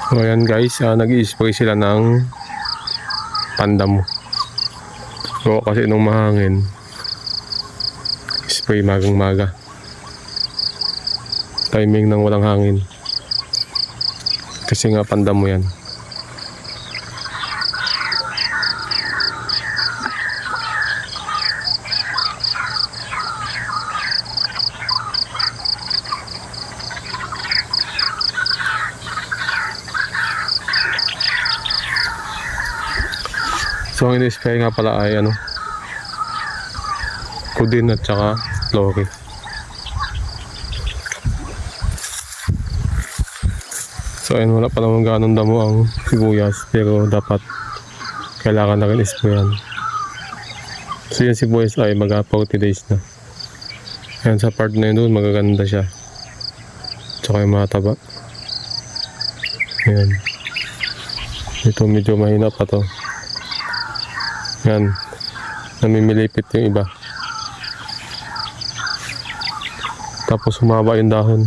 So ayan guys, nag-i-spray sila ng pandamo. So kasi nung mahangin, spray magang maga. Timing ng walang hangin. Kasi nga pandamo yan. So ang in-spray nga pala ay Kudin at saka Lori. So ayun, wala pa naman ganong damo ang sibuyas, pero dapat kailangan na rin isprayan. So yung sibuyas ay mga 40 days na. Ayan, sa part na yun doon magaganda siya, tsaka yung mga taba. Ayan, ito medyo mahina pa to. Yan, namimilipit yung iba. Tapos humaba yung dahon.